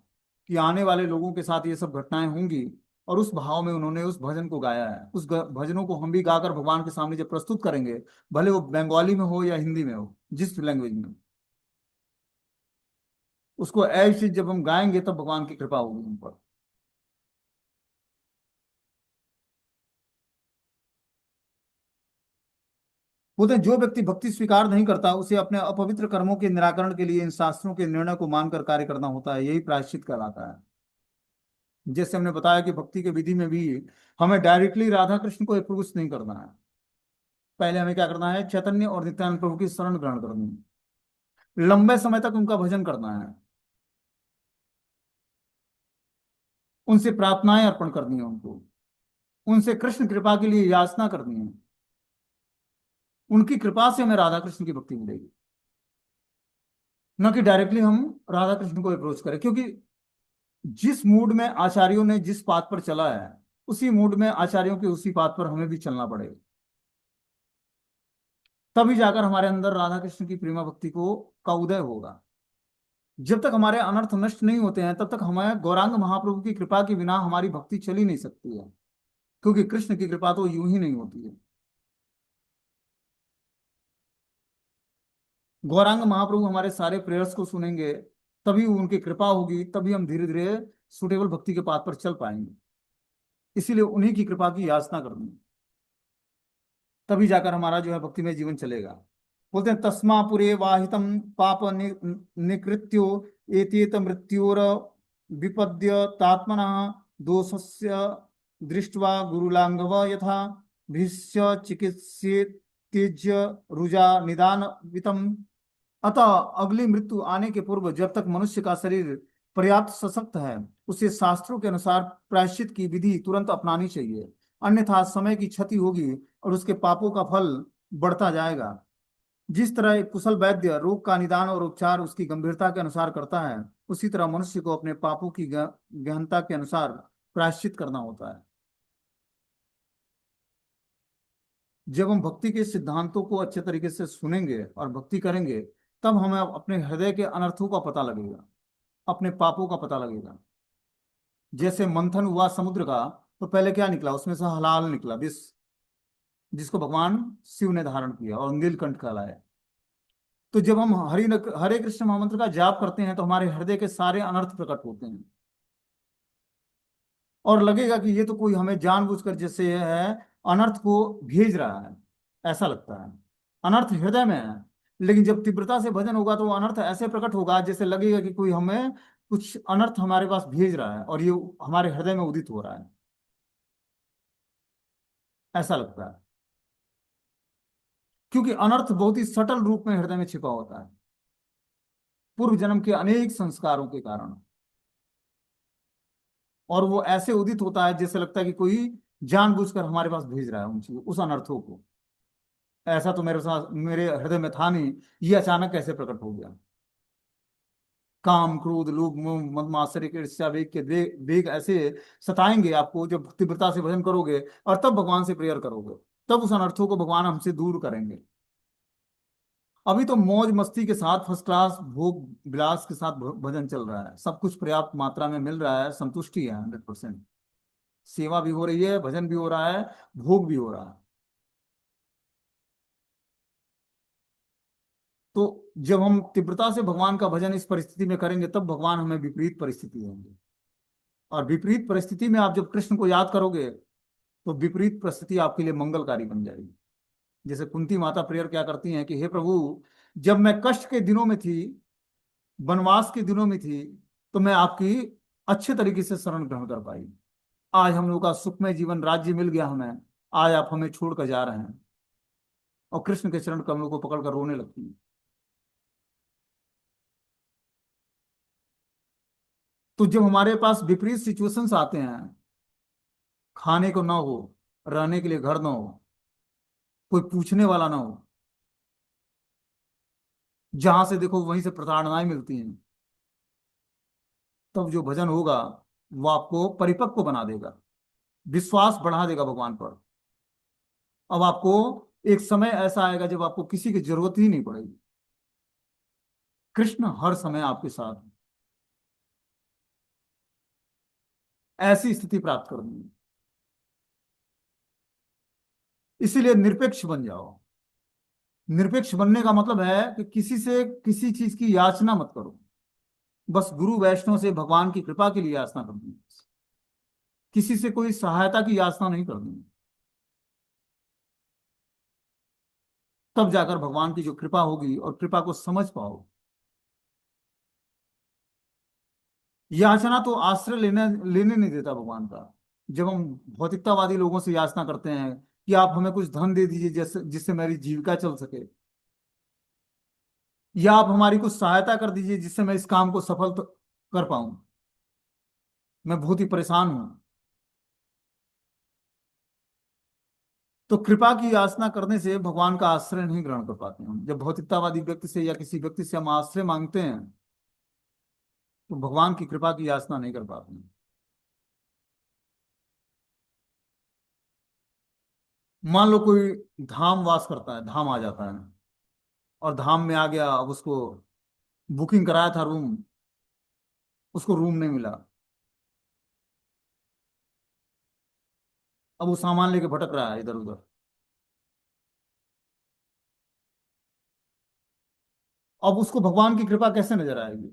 कि आने वाले लोगों के साथ ये सब घटनाएं होंगी, और उस भाव में उन्होंने उस भजन को गाया है। भजनों को हम भी गाकर भगवान के सामने जब प्रस्तुत करेंगे, भले वो बंगाली में हो या हिंदी में हो, जिस लैंग्वेज में हो, उसको ऐसे जब हम गाएंगे तब भगवान की कृपा होगी उन पर। बोलते हैं जो व्यक्ति भक्ति स्वीकार नहीं करता, उसे अपने अपवित्र कर्मों के निराकरण के लिए इन शास्त्रों के निर्णय को मानकर कार्य करना होता है, यही प्रायश्चित कहलाता है। जैसे हमने बताया कि भक्ति के विधि में भी हमें डायरेक्टली राधा कृष्ण को अप्रोच नहीं करना है। पहले हमें क्या करना है, चैतन्य और नित्यानंद प्रभु की शरण ग्रहण करनी है, लंबे समय तक उनका भजन करना है, उनसे प्रार्थनाएं अर्पण करनी है, उनको उनसे कृष्ण कृपा के लिए याचना करनी है। उनकी कृपा से हमें राधा कृष्ण की भक्ति मिलेगी, न कि डायरेक्टली हम राधा कृष्ण को अप्रोच करें। क्योंकि जिस मूड में आचार्यों ने जिस पाथ पर चला है, उसी मूड में आचार्यों के उसी पाथ पर हमें भी चलना पड़ेगा। तभी जाकर हमारे अंदर राधा कृष्ण की प्रेमा भक्ति को का उदय होगा। जब तक हमारे अनर्थ नष्ट नहीं होते हैं, तब तक हमें गौरांग महाप्रभु की कृपा के बिना हमारी भक्ति चल ही नहीं सकती है। क्योंकि कृष्ण की कृपा तो यूं ही नहीं होती है। गौरांग महाप्रभु हमारे सारे प्रेयर्स को सुनेंगे, तभी उनकी कृपा होगी, तभी हम धीरे धीरे सुटेबल भक्ति के पाथ पर चल पाएंगे। इसीलिए उन्हीं की कृपा की याचना करनी है, तभी जाकर हमारा जो है भक्तिमय जीवन चलेगा। बोलते हैं तस्मा पुरे वाहितम पाप निकृत्यो एतेत मृत्योर विपद्य तात्मना दोषस्य दृष्ट्वा गुरुलांगव यथा भीष्य चिकित्सेत त्यज्य रुजा निदान वितम। अतः अगली मृत्यु आने के पूर्व जब तक मनुष्य का शरीर पर्याप्त सशक्त है, उसे शास्त्रों के अनुसार प्रायश्चित की विधि तुरंत अपनानी चाहिए, अन्यथा समय की क्षति होगी और उसके पापों का फल बढ़ता जाएगा। जिस तरह एक कुशल वैद्य रोग का निदान और उपचार उसकी गंभीरता के अनुसार करता है, उसी तरह मनुष्य को अपने पापों की गहनता के अनुसार प्रायश्चित करना होता है। जब हम भक्ति के सिद्धांतों को अच्छे तरीके से सुनेंगे और भक्ति करेंगे, तब हमें अपने हृदय के अनर्थों का पता लगेगा, अपने पापों का पता लगेगा। जैसे मंथन हुआ समुद्र का, तो पहले क्या निकला, उसमें से हलाल निकला विष, जिसको भगवान शिव ने धारण किया और नीलकंठ कहलाया। तो जब हम हरे कृष्ण महामंत्र का जाप करते हैं, तो हमारे हृदय के सारे अनर्थ प्रकट होते हैं, और लगेगा कि ये तो कोई हमें जानबूझकर जैसे है अनर्थ को भेज रहा है, ऐसा लगता है। अनर्थ हृदय में है, लेकिन जब तीव्रता से भजन होगा तो वो अनर्थ ऐसे प्रकट होगा जैसे लगेगा कि कोई हमें कुछ अनर्थ हमारे पास भेज रहा है, और ये हमारे हृदय में उदित हो रहा है, ऐसा लगता है। क्योंकि अनर्थ बहुत ही सटल रूप में हृदय में छिपा होता है, पूर्व जन्म के अनेक संस्कारों के कारण, और वो ऐसे उदित होता है जैसे लगता है कि कोई जानबूझकर हमारे पास भेज रहा है उन चीजों, उस अनर्थों को। ऐसा तो मेरे साथ मेरे हृदय में था नहीं, ये अचानक कैसे प्रकट हो गया। काम क्रोध लोभ मोह मद मात्सर्य के ईर्ष्या वेग के वेग ऐसे सताएंगे आपको जब तीव्रता से भजन करोगे, और तब भगवान से प्रेयर करोगे, तब उस अनर्थों को भगवान हमसे दूर करेंगे। अभी तो मौज मस्ती के साथ फर्स्ट क्लास भोग विलास के साथ भजन चल रहा है, सब कुछ पर्याप्त मात्रा में मिल रहा है, संतुष्टि है 100%, सेवा भी हो रही है, भजन भी हो रहा है, भोग भी हो रहा है। तो जब हम तीव्रता से भगवान का भजन इस परिस्थिति में करेंगे, तब भगवान हमें विपरीत परिस्थिति देंगे। और विपरीत परिस्थिति में आप जब कृष्ण को याद करोगे, तो विपरीत परिस्थिति आपके लिए मंगलकारी बन जाएगी। जैसे कुंती माता प्रेयर क्या करती हैं कि हे प्रभु, जब मैं कष्ट के दिनों में थी, वनवास के दिनों में थी, तो मैं आपकी अच्छे तरीके से शरण ग्रहण कर पाई। आज हम लोग का सुखमय जीवन राज्य मिल गया हमें, आज आप हमें छोड़कर जा रहे हैं, और कृष्ण के चरण कमलों को पकड़कर रोने लगती है। तो जब हमारे पास विपरीत सिचुएशंस आते हैं, खाने को ना हो, रहने के लिए घर ना हो, कोई पूछने वाला ना हो। जहां से देखो वहीं से प्रताड़नाएं मिलती हैं। तब जो भजन होगा वो आपको परिपक्व बना देगा, विश्वास बढ़ा देगा भगवान पर। अब आपको एक समय ऐसा आएगा जब आपको किसी की जरूरत ही नहीं पड़ेगी। कृष्ण हर समय आपके साथ हैं। ऐसी स्थिति प्राप्त करनी है। इसीलिए निरपेक्ष बन जाओ। निरपेक्ष बनने का मतलब है कि किसी से किसी चीज की याचना मत करो। बस गुरु वैष्णव से भगवान की कृपा के लिए याचना करनी है। किसी से कोई सहायता की याचना नहीं करनी है। तब जाकर भगवान की जो कृपा होगी और कृपा को समझ पाओ। याचना तो आश्रय लेने लेने नहीं देता भगवान का। जब हम भौतिकतावादी लोगों से याचना करते हैं कि आप हमें कुछ धन दे दीजिए जैसे जिससे मेरी जीविका चल सके, या आप हमारी कुछ सहायता कर दीजिए जिससे मैं इस काम को सफल कर पाऊं, मैं बहुत ही परेशान हूं, तो कृपा की याचना करने से भगवान का आश्रय नहीं ग्रहण कर पाते हैं। जब भौतिकतावादी व्यक्ति से या किसी व्यक्ति से हम आश्रय मांगते हैं तो भगवान की कृपा की याचना नहीं कर पाते हैं। मान लो कोई धाम वास करता है, धाम आ जाता है और धाम में आ गया, अब उसको बुकिंग कराया था रूम, उसको रूम नहीं मिला। अब वो सामान लेके भटक रहा है इधर उधर। अब उसको भगवान की कृपा कैसे नजर आएगी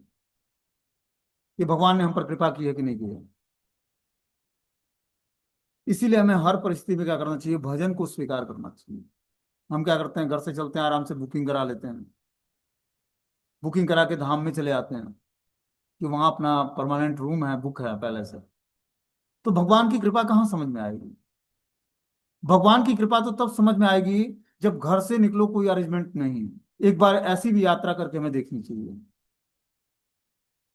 कि भगवान ने हम पर कृपा की है कि नहीं की है। इसीलिए हमें हर परिस्थिति में क्या करना चाहिए, भजन को स्वीकार करना चाहिए। हम क्या करते हैं, घर से चलते हैं, आराम से बुकिंग करा लेते हैं, बुकिंग करा के धाम में चले आते हैं कि वहां अपना परमानेंट रूम है, बुक है पहले से। तो भगवान की कृपा कहाँ समझ में आएगी। भगवान की कृपा तो तब समझ में आएगी जब घर से निकलो कोई अरेंजमेंट नहीं। एक बार ऐसी भी यात्रा करके हमें देखनी चाहिए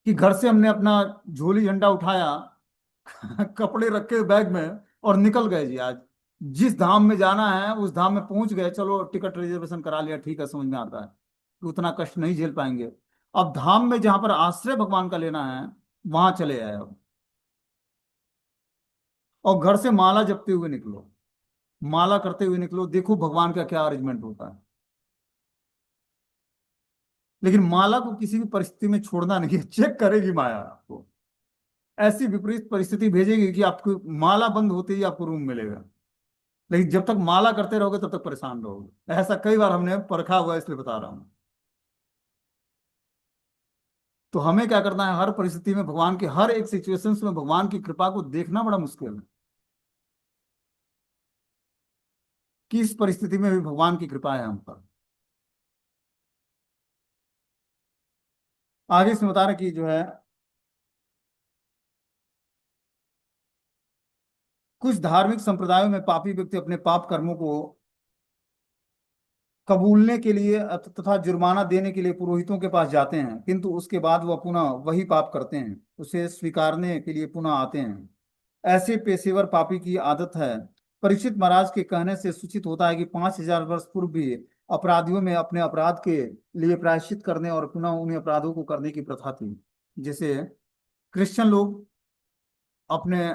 कि घर से हमने अपना झोली झंडा उठाया, कपड़े रखे बैग में और निकल गए जी। आज जिस धाम में जाना है उस धाम में पहुंच गए, चलो टिकट रिजर्वेशन करा लिया, ठीक है, समझ में आता है कि उतना कष्ट नहीं झेल पाएंगे। अब धाम में जहां पर आश्रय भगवान का लेना है वहां चले आए अब। और घर से माला जपते हुए निकलो, माला करते हुए निकलो, देखो भगवान का क्या अरेंजमेंट होता है। लेकिन माला को किसी भी परिस्थिति में छोड़ना नहीं है, चेक करेगी माया आपको। ऐसी विपरीत परिस्थिति भेजेगी कि आपको माला बंद होते ही आपको रूम मिलेगा। लेकिन जब तक माला करते रहोगे तब तक परेशान रहोगे। ऐसा कई बार हमने परखा हुआ है, इसलिए बता रहा हूं। तो हमें क्या करना है, हर परिस्थिति में भगवान के, हर एक सिचुएशंस में भगवान की कृपा को देखना बड़ा मुश्किल है। किस परिस्थिति में भी भगवान की कृपा है हम पर। आगे इसमें बता रहे कि जो है, कुछ धार्मिक संप्रदायों में पापी व्यक्ति अपने पाप कर्मों को कबूलने के लिए तथा जुर्माना देने के लिए पुरोहितों के पास जाते हैं, किंतु उसके बाद वह पुनः वही पाप करते हैं, उसे स्वीकारने के लिए पुनः आते हैं। ऐसे पेशेवर पापी की आदत है। परीक्षित महाराज के कहने से सूचित होता है कि 5,000 वर्ष पूर्व भी अपराधियों में अपने अपराध के लिए प्रायश्चित करने और पुनः उन्हीं अपराधों को करने की प्रथा थी। जैसे क्रिश्चियन लोग अपने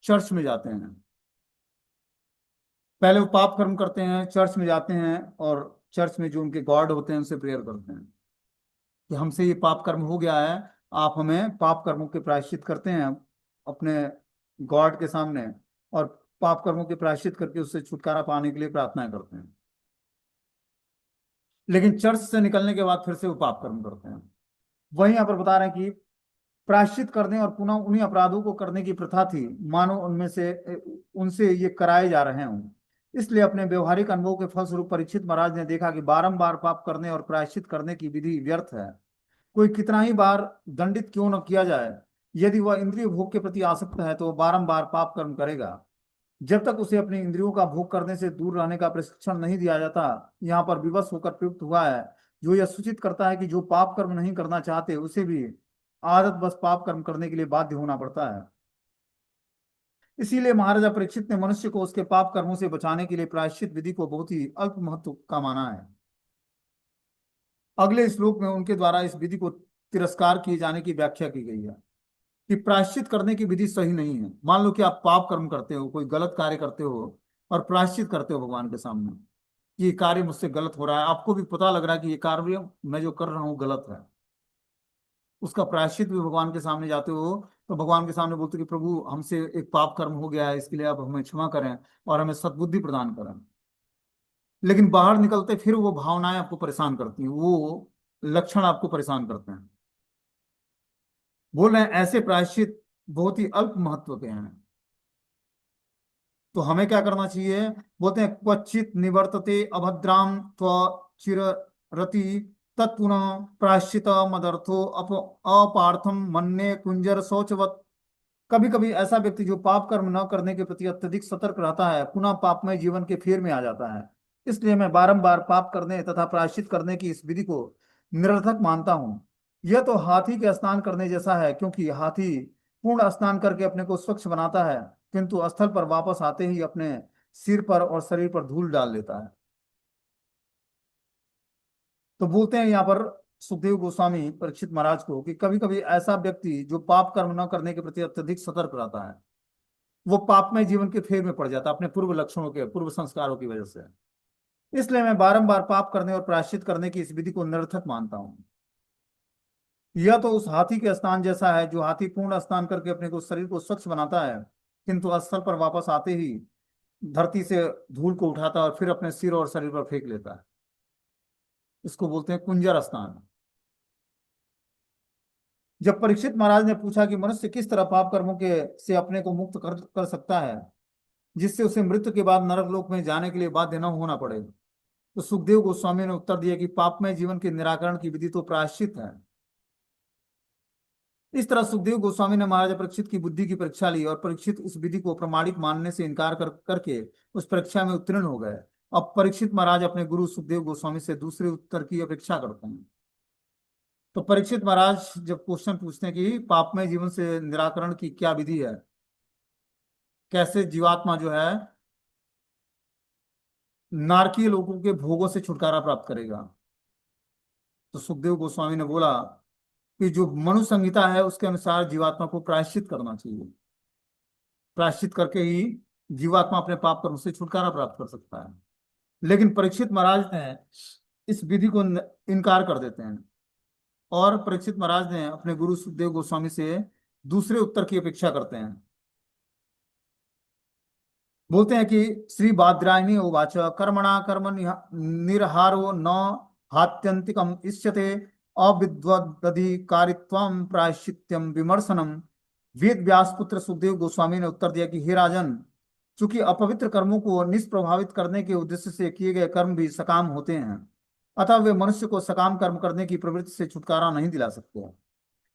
चर्च में जाते हैं, पहले वो पाप कर्म करते हैं, चर्च में जाते हैं और चर्च में जो उनके गॉड होते हैं उनसे प्रेयर करते हैं कि हमसे ये पाप कर्म हो गया है, आप हमें पाप कर्मों के प्रायश्चित करते हैं अपने गॉड के सामने, और पाप कर्मों के प्रायश्चित करके उससे छुटकारा पाने के लिए प्रार्थना करते हैं। लेकिन चर्च से निकलने के बाद फिर से वो पाप कर्म करते हैं। वहीं यहाँ पर बता रहे हैं कि प्रायश्चित करने और पुनः उन्हीं अपराधों को करने की प्रथा थी, मानो उनमें से उनसे ये कराए जा रहे हों। इसलिए अपने व्यवहारिक अनुभव के फलस्वरूप परीक्षित महाराज ने देखा कि बारंबार पाप करने और प्रायश्चित करने की विधि व्यर्थ है। कोई कितना ही बार दंडित क्यों न किया जाए, यदि वह इंद्रिय भोग के प्रति आसक्त है तो वह बारंबार पाप कर्म करेगा। जब तक उसे अपनी इंद्रियों का भोग करने से दूर रहने का प्रशिक्षण नहीं दिया जाता, यहाँ पर विवश होकर प्रयुक्त हुआ है, जो यह सूचित करता है कि जो पाप कर्म नहीं करना चाहते उसे भी आदत बस पाप कर्म करने के लिए बाध्य होना पड़ता है। इसीलिए महाराजा परीक्षित ने मनुष्य को उसके पाप कर्मों से बचाने के लिए प्रायश्चित विधि को बहुत ही अल्प महत्व का माना है। अगले श्लोक में उनके द्वारा इस विधि को तिरस्कार किए जाने की व्याख्या की गई है कि प्रायश्चित करने की विधि सही नहीं है। मान लो कि आप पाप कर्म करते हो, कोई गलत कार्य करते हो और प्रायश्चित करते हो भगवान के सामने कि ये कार्य मुझसे गलत हो रहा है, आपको भी पता लग रहा है कि ये कार्य मैं जो कर रहा हूँ गलत है, उसका प्रायश्चित भी भगवान के सामने जाते हो तो भगवान के सामने बोलते हो कि प्रभु हमसे एक पाप कर्म हो गया है, इसके लिए आप हमें क्षमा करें और हमें सद्बुद्धि प्रदान करें। लेकिन बाहर निकलते फिर वो भावनाएं आपको परेशान करती हैं, वो लक्षण आपको परेशान करते हैं। बोल रहे हैं ऐसे प्रायश्चित बहुत ही अल्प महत्व के हैं। तो हमें क्या करना चाहिए? बोलते हैं क्वचित निवर्तते अभद्राम चिररति तत्पुनः प्रायश्चित मदर्थो अपार्थम मन्ये कुंजर शौचवत। कभी कभी ऐसा व्यक्ति जो पाप कर्म न करने के प्रति अत्यधिक सतर्क रहता है पुनः पापमय जीवन के फेर में आ जाता है। इसलिए मैं बारंबार पाप करने तथा प्रायश्चित करने की इस विधि को निरर्थक मानता हूँ। यह तो हाथी के स्नान करने जैसा है, क्योंकि हाथी पूर्ण स्नान करके अपने को स्वच्छ बनाता है, किंतु स्थल पर वापस आते ही अपने सिर पर और शरीर पर धूल डाल लेता है। तो बोलते हैं यहाँ पर सुखदेव गोस्वामी परीक्षित महाराज को कि कभी कभी ऐसा व्यक्ति जो पाप कर्म न करने के प्रति अत्यधिक सतर्क रहता है वो पापमय जीवन के फेर में पड़ जाता है अपने पूर्व लक्षणों के, पूर्व संस्कारों की वजह से। इसलिए मैं बारंबार पाप करने और प्रायश्चित करने की इस विधि को निरर्थक मानता हूँ। यह तो उस हाथी के स्नान जैसा है जो हाथी पूर्ण स्नान करके अपने को शरीर को स्वच्छ बनाता है, किंतु स्थल पर वापस आते ही धरती से धूल को उठाता है और फिर अपने सिर और शरीर पर फेंक लेता है। इसको बोलते हैं कुंजर स्नान। जब परीक्षित महाराज ने पूछा कि मनुष्य किस तरह पाप कर्मों के से अपने को मुक्त कर सकता है जिससे उसे मृत्यु के बाद नरक लोक में जाने के लिए बाध्य न होना पड़े, तो सुखदेव गोस्वामी ने उत्तर दिया कि पापमय जीवन के निराकरण की विधि तो प्रायश्चित है। इस तरह सुखदेव गोस्वामी ने महाराजा परीक्षित की बुद्धि की परीक्षा ली और परीक्षित उस विधि को प्रमाणिक मानने से इनकार करके उस परीक्षा में उत्तीर्ण हो गए। अब परीक्षित महाराज अपने गुरु सुखदेव गोस्वामी से दूसरे उत्तर की अपेक्षा करते हैं। तो परीक्षित महाराज जब क्वेश्चन पूछते हैं कि पापमय जीवन से निराकरण की क्या विधि है, कैसे जीवात्मा जो है नारकीय लोगों के भोगों से छुटकारा प्राप्त करेगा, तो सुखदेव गोस्वामी ने बोला कि जो मनु संहिता है उसके अनुसार जीवात्मा को प्रायश्चित करना चाहिए। प्रायश्चित करके ही जीवात्मा अपने पाप कर्म से छुटकारा प्राप्त कर सकता है। लेकिन परीक्षित महाराज ने इस विधि को इनकार कर देते हैं और परीक्षित महाराज ने अपने गुरु सुखदेव गोस्वामी से दूसरे उत्तर की अपेक्षा करते हैं। बोलते हैं कि श्री बाद्रायणी उवाच कर्मणा कर्म निर्हारो न हात्यंतिकम इष्यते अविद्वदधिकारित्वम प्रायश्चित्यम विमर्शनम। वेद व्यास पुत्र सुखदेव गोस्वामी ने उत्तर दिया कि हे राजन, चूंकि अपवित्र कर्मों को निष्प्रभावित करने के उद्देश्य से किए गए कर्म भी सकाम होते हैं, अतः वे मनुष्य को सकाम कर्म करने की प्रवृत्ति से छुटकारा नहीं दिला सकते।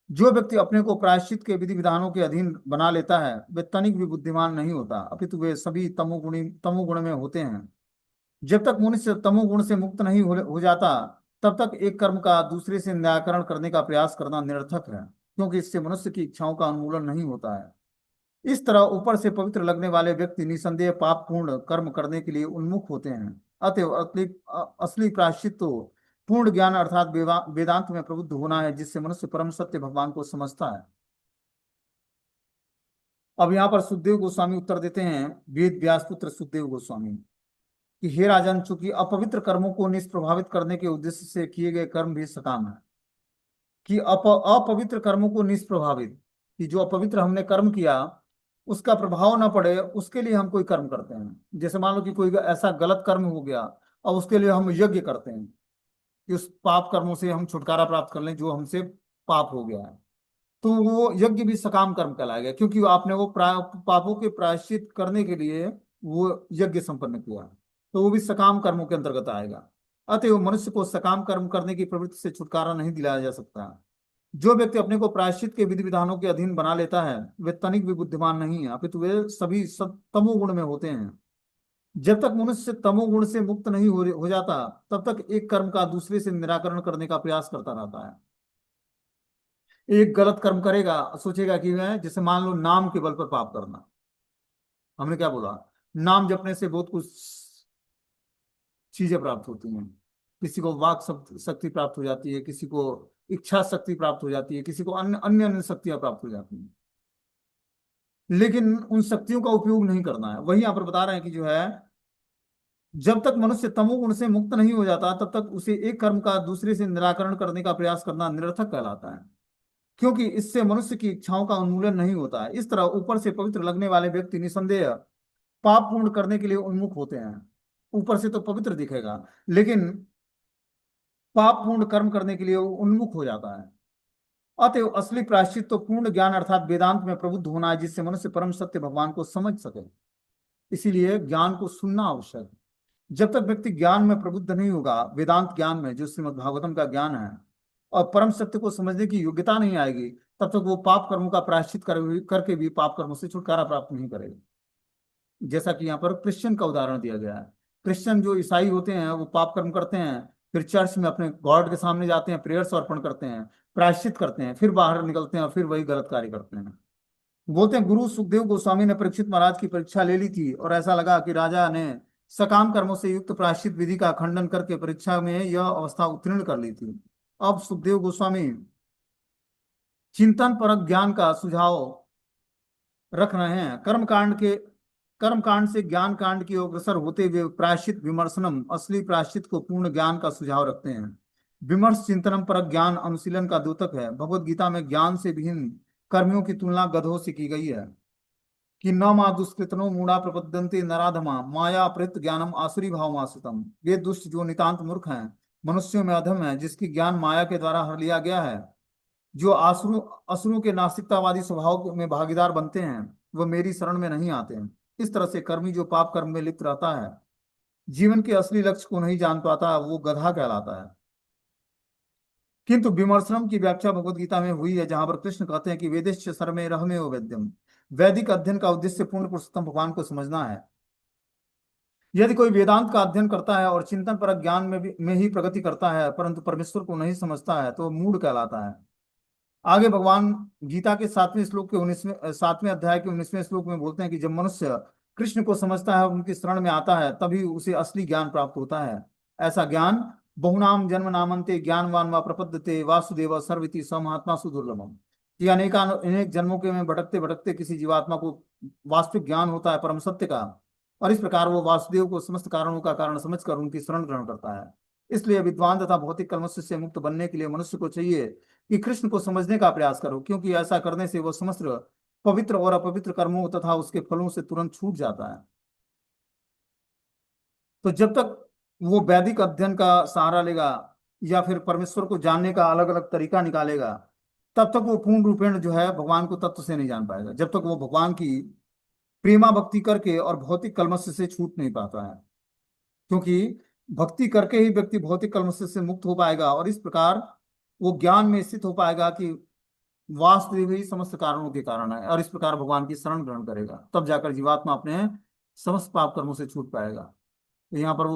जो व्यक्ति अपने को प्रायश्चित के विधि विधानों के अधीन बना लेता है वे तनिक भी बुद्धिमान नहीं होता, अपितु वे सभी तमोगुण में होते हैं। जब तक मनुष्य तमोगुण से मुक्त नहीं हो जाता तब तक एक कर्म का दूसरे से निराकरण करने का प्रयास करना निरर्थक है, क्योंकि इससे मनुष्य की इच्छाओं का उन्मूलन नहीं होता है। इस तरह ऊपर से पवित्र लगने वाले व्यक्ति निसंदेह पाप पूर्ण कर्म करने के लिए उन्मुख होते हैं। अतएव असली प्रायश्चित तो पूर्ण ज्ञान अर्थात वेदांत में प्रबुद्ध होना है, जिससे मनुष्य परम सत्य भगवान को समझता है। अब यहाँ पर सुखदेव गोस्वामी उत्तर देते हैं, वेद व्यास पुत्र सुखदेव गोस्वामी, कि हे राजन, चूंकि अपवित्र कर्मों को निष्प्रभावित करने के उद्देश्य से किए गए कर्म भी सकाम है। कि अपवित्र कर्मों को निष्प्रभावित, कि जो अपवित्र हमने कर्म किया उसका प्रभाव ना पड़े उसके लिए हम कोई कर्म करते हैं। जैसे मान लो कि कोई ऐसा गलत कर्म हो गया और उसके लिए हम यज्ञ करते हैं कि उस पाप कर्मों से हम छुटकारा प्राप्त कर लें जो हमसे पाप हो गया है, तो वो यज्ञ भी सकाम कर्म कहलाएगा, क्योंकि आपने वो पापों के प्रायश्चित करने के लिए वो यज्ञ संपन्न किया, तो वो भी सकाम कर्मों के अंतर्गत आएगा। अतएव मनुष्य को सकाम कर्म करने की प्रवृत्ति से छुटकारा नहीं दिलाया जा सकता। जो व्यक्ति अपने को प्रायश्चित के विधि विधानों के अधीन बना लेता है वे तनिक भी बुद्धिमान नहीं है, अपितु वे सभी सब तमोगुण में होते हैं। जब तक मनुष्य तमोगुण से मुक्त नहीं हो जाता तब तक एक कर्म का दूसरे से निराकरण करने का प्रयास करता रहता है। एक गलत कर्म करेगा, सोचेगा कि मैं, जैसे मान लो नाम के बल पर पाप करना, हमने क्या बोला, नाम जपने से बहुत कुछ चीजें प्राप्त होती हैं। किसी को वाक शक्ति प्राप्त हो जाती है, किसी को इच्छा शक्ति प्राप्त हो जाती है, किसी को अन्य अन्य अन्य शक्तियां प्राप्त हो जाती हैं। लेकिन उन शक्तियों का उपयोग नहीं करना है। वही यहाँ पर बता रहे हैं कि जो है, जब तक मनुष्य तमोगुण से मुक्त नहीं हो जाता तब तक उसे एक कर्म का दूसरे से निराकरण करने का प्रयास करना निरर्थक कहलाता है, क्योंकि इससे मनुष्य की इच्छाओं का उन्मूलन नहीं होता है। इस तरह ऊपर से पवित्र लगने वाले व्यक्ति निसंदेह पाप पूर्ण करने के लिए उन्मुख होते हैं। ऊपर से तो पवित्र दिखेगा, लेकिन पाप पूर्ण कर्म करने के लिए वो उन्मुख हो जाता है। अतएव असली प्रायश्चित तो पूर्ण ज्ञान अर्थात वेदांत में प्रबुद्ध होना है, जिससे मनुष्य परम सत्य भगवान को समझ सके। इसीलिए ज्ञान को सुनना आवश्यक है। जब तक व्यक्ति ज्ञान में प्रबुद्ध नहीं होगा, वेदांत ज्ञान में जो श्रीमद् भागवतम का ज्ञान है, और परम सत्य को समझने की योग्यता नहीं आएगी, तब तक वो पाप कर्मों का प्रायश्चित करके भी पाप कर्मों से छुटकारा प्राप्त नहीं करेगा। जैसा कि यहाँ पर क्रिश्चियन का उदाहरण दिया गया है। क्रिश्चियन जो ईसाई होते हैं वो पाप कर्म करते हैं, फिर चर्च में अपने गॉड के सामने जाते हैं, प्रेयर्स अर्पण करते हैं, प्रायश्चित करते हैं, फिर बाहर निकलते हैं और फिर वही गलत कार्य करते हैं। बोलते हैं गुरु सुखदेव गोस्वामी ने परीक्षित महाराज की परीक्षा ले ली थी और ऐसा लगा कि राजा ने सकाम कर्मों से युक्त प्रायश्चित विधि का खंडन करके परीक्षा में यह अवस्था उत्तीर्ण कर ली थी। अब सुखदेव गोस्वामी चिंतन परक ज्ञान का सुझाव रख रहे हैं। कर्म कांड से ज्ञान कांड की ओर अग्रसर होते हुए प्रायश्चित विमर्शनम असली प्रायश्चित को पूर्ण ज्ञान का सुझाव रखते हैं। विमर्श चिंतनम परक ज्ञान अनुशीलन का द्योतक है। भगवत गीता में ज्ञान से विहीन कर्मियों की तुलना गधों से की गई है कि न मा दुष्कृतनो मूढ़ा प्रपद्यन्ते नराधमा माया प्रयुक्त ज्ञानम आसुरी भाव आश्रितम। वे दुष्ट जो नितांत मूर्ख हैं, मनुष्यों में अधम है, जिसकी ज्ञान माया के द्वारा हर लिया गया है, जो असुरों के नास्तिकतावादी स्वभाव में भागीदार बनते हैं, वह मेरी शरण में नहीं आते हैं। इस तरह से कर्मी जो पाप कर्म में लिप्त रहता है, जीवन के असली लक्ष्य को नहीं जान पाता, वो गधा कहलाता है। किंतु विमर्शनम की व्याख्या भगवत गीता में हुई है, जहां पर कृष्ण कहते हैं कि वेदिश्च सर्वे रहमे वेद्यम। वैदिक अध्ययन का उद्देश्य पूर्ण पुरुषोत्तम भगवान को समझना है। यदि कोई वेदांत का अध्ययन करता है और चिंतन पर ज्ञान में ही प्रगति करता है, परंतु परमेश्वर को नहीं समझता है, तो वो मूढ़ कहलाता है। आगे भगवान गीता के 7वें अध्याय के 19वें श्लोक में बोलते हैं कि जब मनुष्य कृष्ण को समझता है, उनकी शरण में आता है, तभी उसे असली ज्ञान प्राप्त होता है। ऐसा ज्ञान बहुनाम जन्म नामन्ते ज्ञानवान व प्रपद्यते वासुदेव सर्वति स महात्मा सुदुर्लभम। कि अनेक जन्मों के में भटकते भटकते किसी जीवात्मा को वास्तविक ज्ञान होता है परम सत्य का, और इस प्रकार वो वासुदेव को समस्त कारणों का कारण समझकर उनकी शरण ग्रहण करता है। इसलिए विद्वान तथा भौतिक कलमश से मुक्त बनने के लिए मनुष्य को चाहिए कि कृष्ण को समझने का प्रयास करो, क्योंकि ऐसा करने से वह समस्त पवित्र और अपवित्र कर्मों तथा उसके फलों से तुरंत छूट जाता है। तो जब तक वो वैदिक अध्ययन का सहारा लेगा या फिर परमेश्वर को जानने का अलग अलग तरीका निकालेगा, तब तक वो पूर्ण रूपेण जो है भगवान को तत्व से नहीं जान पाएगा, जब तक वो भगवान की प्रेमा भक्ति करके और भौतिक कलमश से छूट नहीं पाता है। क्योंकि भक्ति करके ही व्यक्ति भौतिक कलमश से मुक्त हो पाएगा, और इस प्रकार वो ज्ञान में स्थित हो पाएगा कि वास्तविक ही समस्त कारणों के कारण है, और इस प्रकार भगवान की शरण ग्रहण करेगा, तब जाकर जीवात्मा अपने समस्त पाप कर्मों से छूट पाएगा। तो यहाँ पर वो